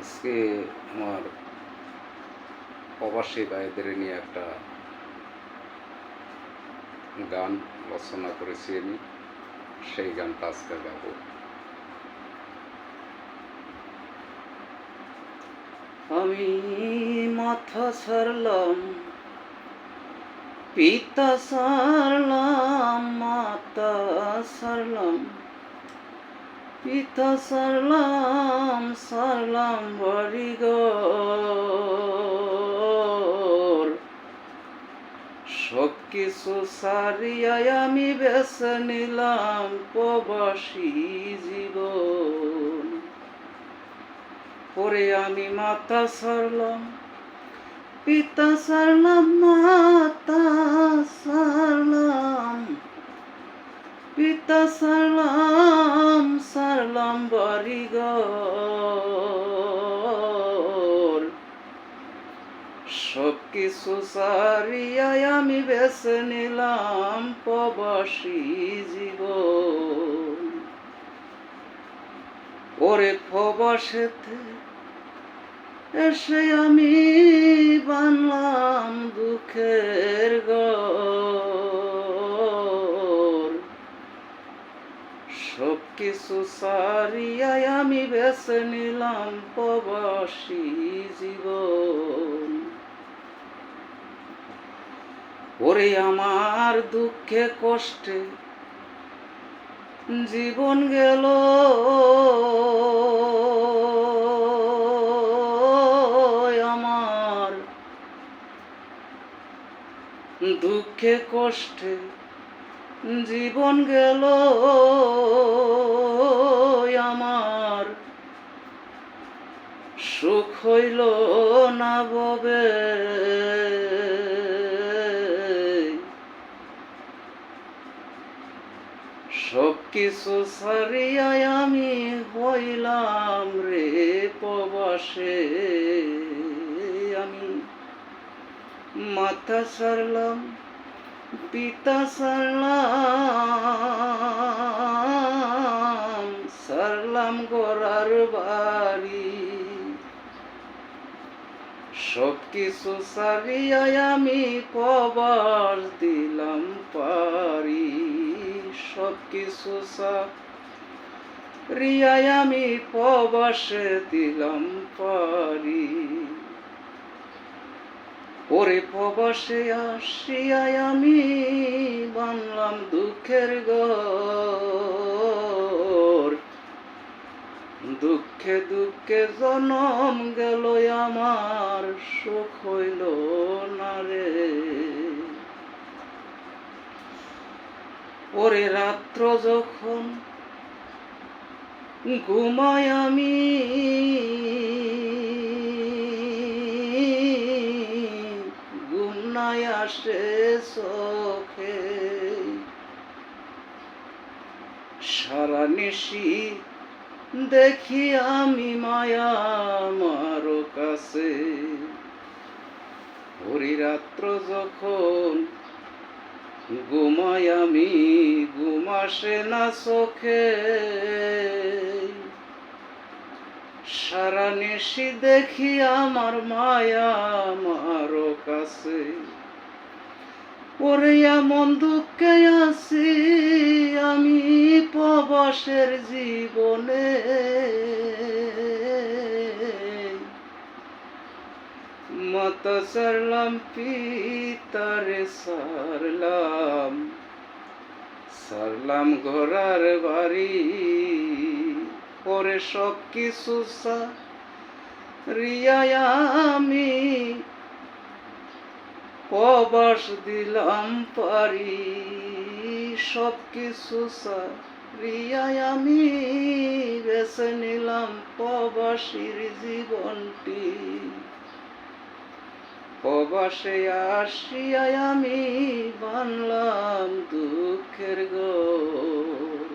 আজকে আমার প্রবাসী ভাইদের নিয়ে একটা গান রচনা করেছি আমি, সেই গানটা আজকে গাবো। আমি মাথা ছাড়লাম, পিতা ছাড়লাম, মাতা ছাড়লাম, পিতা ছাড়লাম, ছাড়লাম বাড়িঘর, সব কিছু সারিয়াই আমি বেছে নিলাম প্রবাসী জীবন। পরে আমি মাতা ছাড়লাম, পিতা ছাড়লাম, মাতা ছাড়লাম, পিতা ছাড়লাম, ছাড়লাম বাড়িঘর, সব কিছু সারিয়াই আমি বেছে নিলাম প্রবাসী জীবন। ওরে প্রবাসেতে এসে আমি বানলাম দুঃখের ঘর, সব কিছু সারিয়াই আমি বেছে নিলাম প্রবাসী জীবন। ওরে আমার দুঃখে কষ্টে জীবন গেল, আমার দুঃখে কষ্টে জীবন গেল, আমার সুখ হইল না ববে। সব কিছু ছাড়িয়াই আমি হইলাম রে প্রবাসে। আমি মাথা ছাড়লাম, পিতা ছাড়লাম, ছাড়লাম ঘর বাড়ি, সব কিছু ছাড়িয়াই আমি প্রবাস দিলাম পারি, সব কিছু ছাড়িয়াই আমি প্রবাসে দিলাম পারি। ওরে প্রবাসে আসিয়াই আমি বানলাম দুঃখের ঘর, দুঃখে দুঃখে জনম গেল আমার, সুখ হইল না রে। ওরে রাত্র যখন ঘুমাই আমি, ঘুম নাই আসে চোখে, সারা নিশি দেখি আমি মায়া আমার কাছে। ওরে রাত্র যখন ঘুমাই আমি, ঘুম আসে না চোখে, সারা নিশি দেখি আমার মায়া আমার কাছে। ওরে এমন দুঃখে আছি আমি প্রবাসের জীবনে, মাতা ছাড়লাম, পিতারে ছাড়লাম, ছাড়লাম ঘর বাড়ি, পরে সব কিছু ছাড়িয়াই আমি প্রবাস দিলাম পারি, সব কিছু ছাড়িয়াই আমি বেছে নিলাম প্রবাসীর জীবনটি। প্রবাসে আসিয়াই আমি বানলাম দুঃখের ঘর।